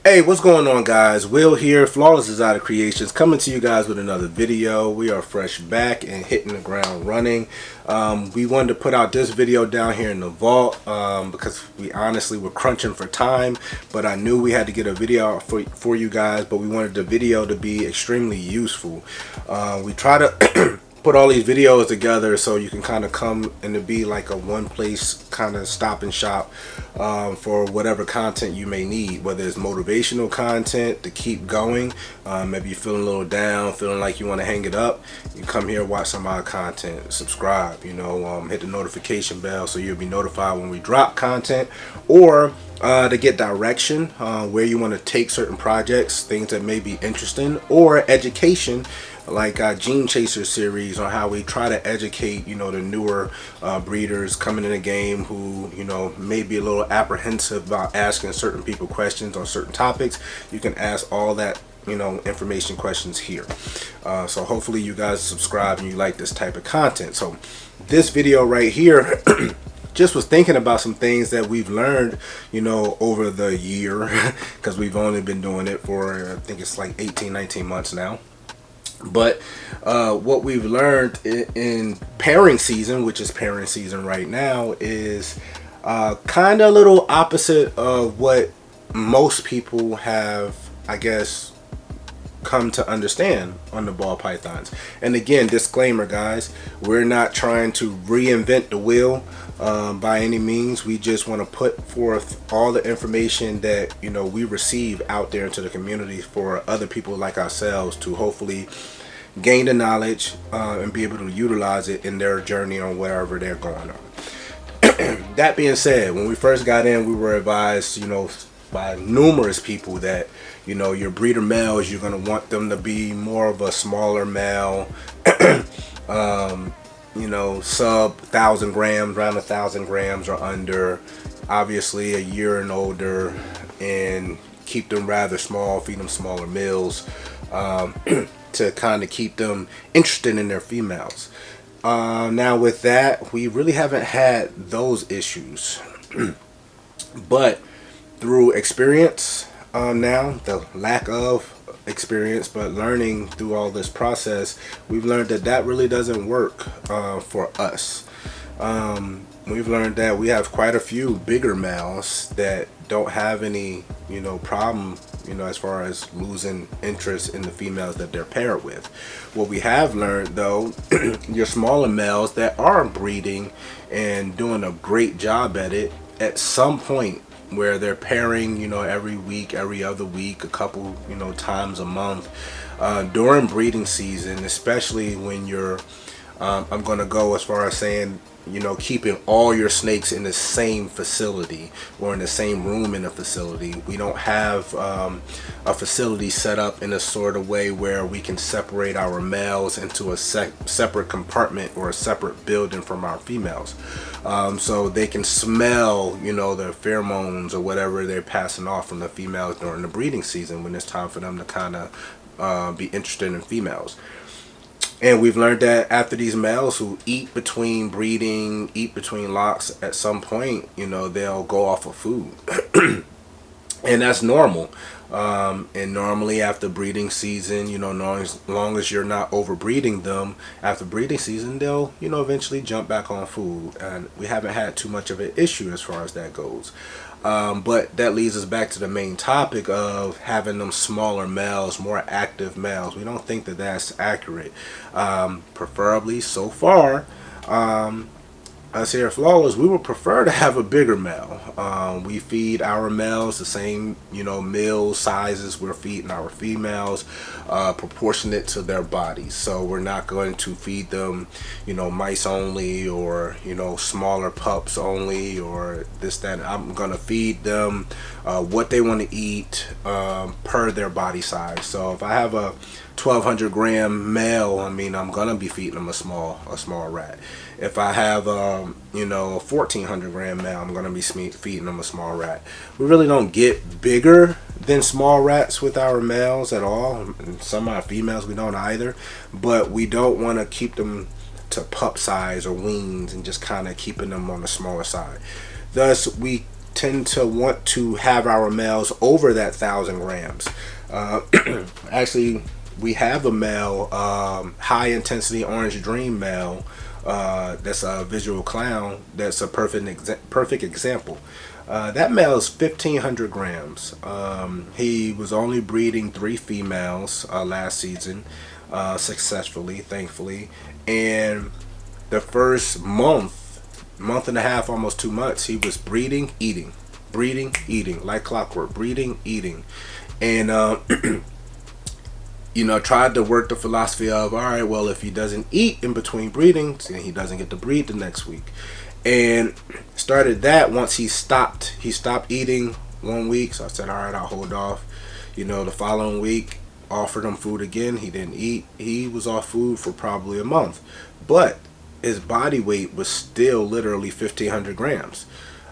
Hey, what's going on, guys? Will here, Flawless Exotic Creations, coming to you guys with another video. We are fresh back and hitting the ground running. We wanted to put out this video down here in the vault because we honestly were crunching for time, but I knew we had to get a video out for you guys, but we wanted the video to be extremely useful. We try to put all these videos together so you can kind of come and to be like a one place kind of stop and shop for whatever content you may need, whether it's motivational content to keep going. Maybe you're feeling a little down, feeling like you want to hang it up, you come here, watch some of our content, subscribe, hit the notification bell so you'll be notified when we drop content, or to get direction where you want to take certain projects, things that may be interesting, or education like our Gene Chaser series on how we try to educate the newer breeders coming in the game who may be a little apprehensive about asking certain people questions on certain topics. You can ask all that information questions here. So hopefully you guys subscribe and you like this type of content. So this video right here just was thinking about some things that we've learned over the year because we've only been doing it for I think it's like 18-19 months now. But what we've learned in pairing season, which is pairing season right now, is kind of a little opposite of what most people have, I guess, come to understand on the ball pythons. And again, disclaimer, guys, we're not trying to reinvent the wheel by any means. We just want to put forth all the information that we receive out there into the community for other people like ourselves to hopefully gain the knowledge and be able to utilize it in their journey on wherever they're going on. That being said, when we first got in, we were advised by numerous people that your breeder males, you're going to want them to be more of a smaller male, sub 1,000 grams, around 1,000 grams or under, obviously a year and older, and keep them rather small, feed them smaller meals to kind of keep them interested in their females. Now with that, we really haven't had those issues, but through experience, now the lack of experience, but learning through all this process, we've learned that really doesn't work for us. We've learned that we have quite a few bigger males that don't have any problem as far as losing interest in the females that they're paired with. What we have learned though, your smaller males that are breeding and doing a great job at it, at some point where they're pairing every week, every other week, a couple times a month during breeding season, especially when you're I'm gonna go as far as saying keeping all your snakes in the same facility or in the same room in the facility. We don't have a facility set up in a sort of way where we can separate our males into a separate compartment or a separate building from our females, so they can smell the pheromones or whatever they're passing off from the females during the breeding season when it's time for them to kind of be interested in females. And we've learned that after these males who eat between breeding, eat between locks, at some point, they'll go off of food. And that's normal. And normally after breeding season, as long as you're not overbreeding them, after breeding season, they'll, eventually jump back on food. And we haven't had too much of an issue as far as that goes. But that leads us back to the main topic of having them smaller males, more active males. We don't think that that's accurate. Preferably, so far, us here at Flawless, we would prefer to have a bigger male. We feed our males the same, meal sizes we're feeding our females, proportionate to their bodies. So we're not going to feed them, mice only, or, smaller pups only, or this, that. I'm going to feed them what they want to eat per their body size. So if I have a 1,200 gram male, I'm gonna be feeding them a small rat. If I have a 1,400 gram male, I'm gonna be feeding them a small rat. We really don't get bigger than small rats with our males at all. And some of our females we don't either, but we don't want to keep them to pup size or weans and just kind of keeping them on the smaller side. Thus we tend to want to have our males over that 1,000 grams. Uh, Actually, we have a male, high intensity orange dream male, that's a visual clown. That's a perfect example. That male is 1,500 grams. He was only breeding 3 females last season, successfully, thankfully. And the first month and a half, almost 2 months, he was breeding, eating, like clockwork, breeding, eating. And tried to work the philosophy of, all right, well, if he doesn't eat in between breedings, then he doesn't get to breed the next week. And started that once he stopped eating one week. So I said, all right, I'll hold off. The following week, offered him food again. He didn't eat. He was off food for probably a month. But his body weight was still literally 1,500 grams.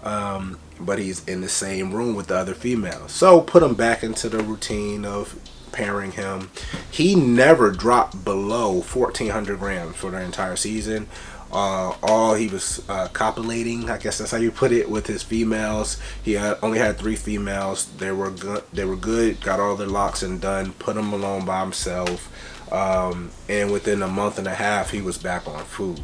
But he's in the same room with the other females. So put him back into the routine of pairing him. He never dropped below 1,400 grams for the entire season. All he was copulating, I guess that's how you put it, with his females. He only had 3 females. They were good. Got all their locks and done. Put him alone by himself. And within a month and a half, he was back on food.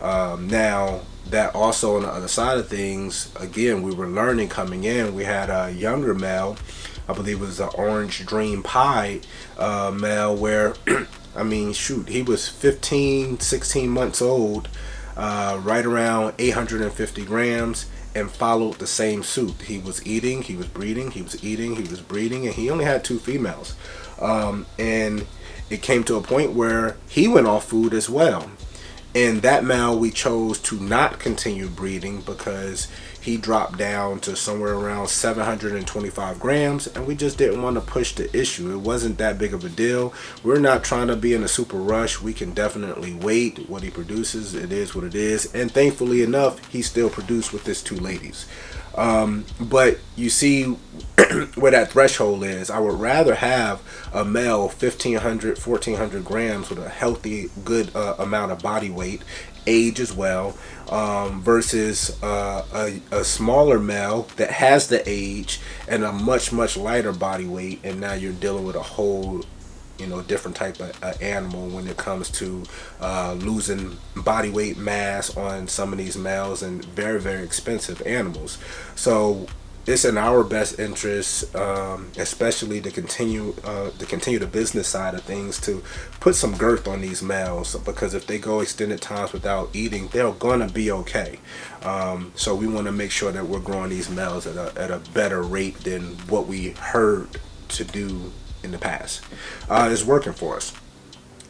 Now, that also on the other side of things, again, we were learning coming in. We had a younger male, I believe it was an Orange Dream Pie male, where, I mean, shoot, he was 15, 16 months old, right around 850 grams, and followed the same suit. He was eating, he was breeding, he was eating, he was breeding, and he only had 2 females. And it came to a point where he went off food as well. And that male, we chose to not continue breeding because he dropped down to somewhere around 725 grams, and we just didn't want to push the issue. It wasn't that big of a deal. We're not trying to be in a super rush. We can definitely wait. What he produces, it is what it is. And thankfully enough, he still produced with his 2 ladies. But you see where that threshold is. I would rather have a male 1,500, 1,400 grams with a healthy, good amount of body weight, age as well, versus a smaller male that has the age and a much lighter body weight, and now you're dealing with a whole different type of animal when it comes to losing body weight mass on some of these males, and very expensive animals. So it's in our best interest, especially to continue the business side of things, to put some girth on these males, because if they go extended times without eating, they're gonna be okay. So we want to make sure that we're growing these males at a better rate than what we heard to do in the past. It's working for us.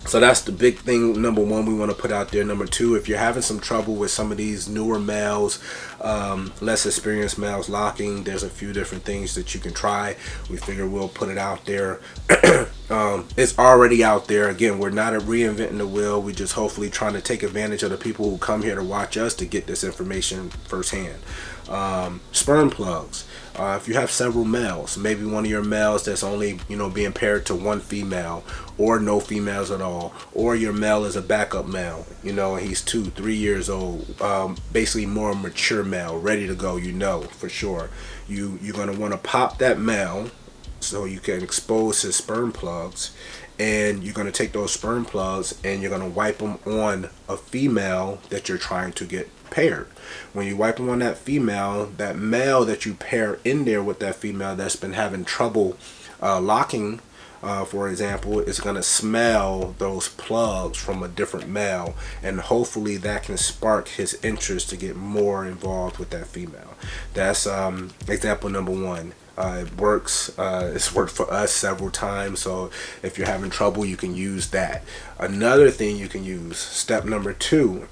So that's the big thing, number one, we want to put out there. Number two, if you're having some trouble with some of these newer males, less experienced males locking, there's a few different things that you can try. We figure we'll put it out there. It's already out there. Again, we're not reinventing the wheel. We just hopefully trying to take advantage of the people who come here to watch us to get this information firsthand. Sperm plugs. If you have several males, maybe one of your males that's only being paired to 1 female, or no females at all, or your male is a backup male, and he's 2-3 years old, basically more mature male, ready to go, for sure. You're going to want to pop that male so you can expose his sperm plugs, and you're going to take those sperm plugs and you're going to wipe them on a female that you're trying to get paired. When you wipe them on that female, that male that you pair in there with that female that's been having trouble locking, for example, is going to smell those plugs from a different male, and hopefully that can spark his interest to get more involved with that female. That's example number one. It works. It's worked for us several times, so if you're having trouble, you can use that. Another thing you can use, step number two,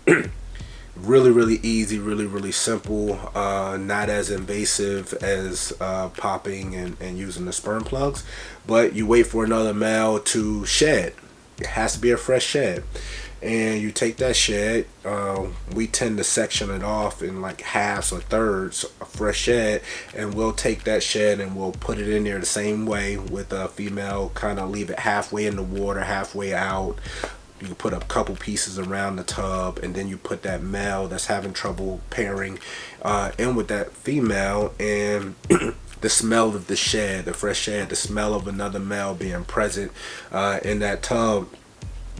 really easy, really simple, not as invasive as popping and using the sperm plugs, but you wait for another male to shed. It has to be a fresh shed, and you take that shed. We tend to section it off in like halves or thirds, a fresh shed, and we'll take that shed and we'll put it in there the same way with a female, kind of leave it halfway in the water, halfway out, You can put a couple pieces around the tub, and then you put that male that's having trouble pairing in with that female, and the smell of the shed, the fresh shed, the smell of another male being present in that tub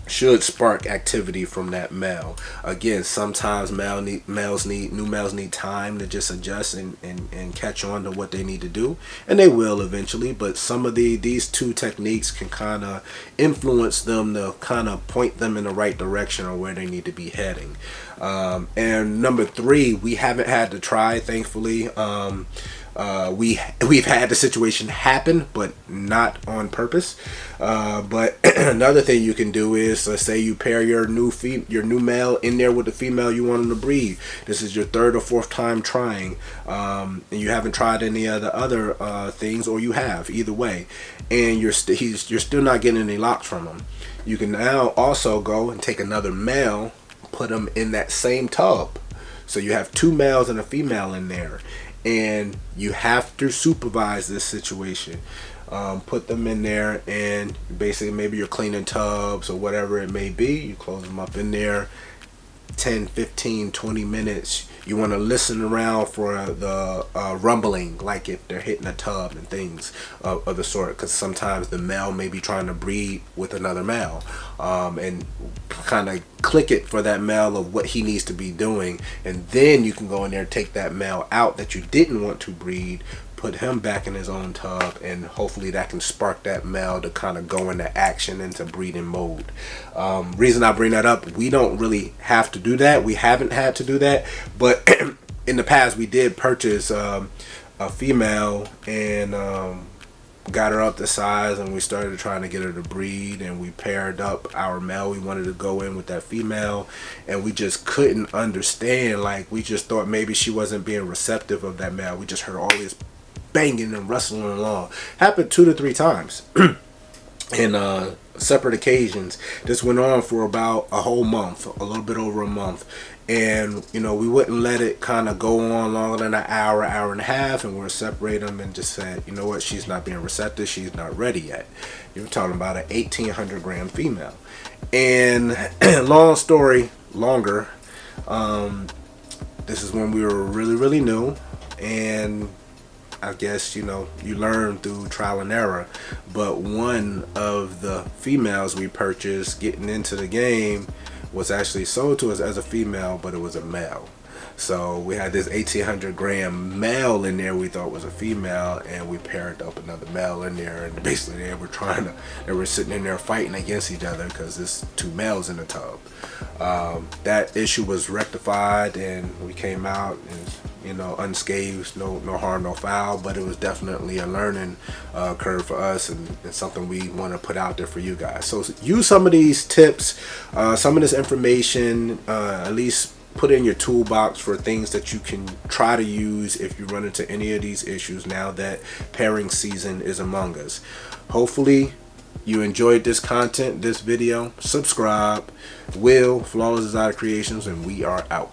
should spark activity from that male. Again, sometimes new males need time to just adjust and catch on to what they need to do, and they will eventually. But some of these two techniques can kind of influence them to kind of point them in the right direction or where they need to be heading. And number 3, we haven't had to try, thankfully. We've had the situation happen, but not on purpose. But another thing you can do is, say you pair your new male in there with the female you want them to breed. This is your 3rd or 4th time trying, and you haven't tried any of the other things, or you have, either way, and you're still not getting any locks from him. You can now also go and take another male, put them in that same tub. So you have 2 males and a female in there. And you have to supervise this situation. Put them in there, and basically maybe you're cleaning tubs or whatever it may be. You close them up in there 10, 15, 20 minutes. You want to listen around for the rumbling, like if they're hitting a tub and things of the sort, because sometimes the male may be trying to breed with another male, and kind of click it for that male of what he needs to be doing, and then you can go in there and take that male out that you didn't want to breed, put him back in his own tub, and hopefully that can spark that male to kind of go into action, into breeding mode. Reason I bring that up, we don't really have to do that. We haven't had to do that, but in the past we did purchase a female, and got her up to size, and we started trying to get her to breed, and we paired up our male we wanted to go in with that female, and we just couldn't understand. Like, we just thought maybe she wasn't being receptive of that male. We just heard all this banging and rustling along. Happened 2 to 3 times in separate occasions. This went on for about a whole month, a little bit over a month. And we wouldn't let it kind of go on longer than an hour and a half, and we'll separate them and just said, you know what, she's not being receptive, she's not ready yet. You're talking about an 1,800 gram female. And long story longer, this is when we were really new, and I guess you learn through trial and error. But one of the females we purchased getting into the game was actually sold to us as a female, but it was a male. So we had this 1,800 gram male in there we thought was a female, and we paired up another male in there, and basically they were sitting in there fighting against each other because there's 2 males in the tub. That issue was rectified, and we came out and unscathed, no harm, no foul. But it was definitely a learning curve for us, and something we want to put out there for you guys. So use some of these tips, some of this information, at least put in your toolbox for things that you can try to use if you run into any of these issues now that pairing season is among us. Hopefully you enjoyed this content, this video. Subscribe. Will, Flawless Exotic Creations, and we are out.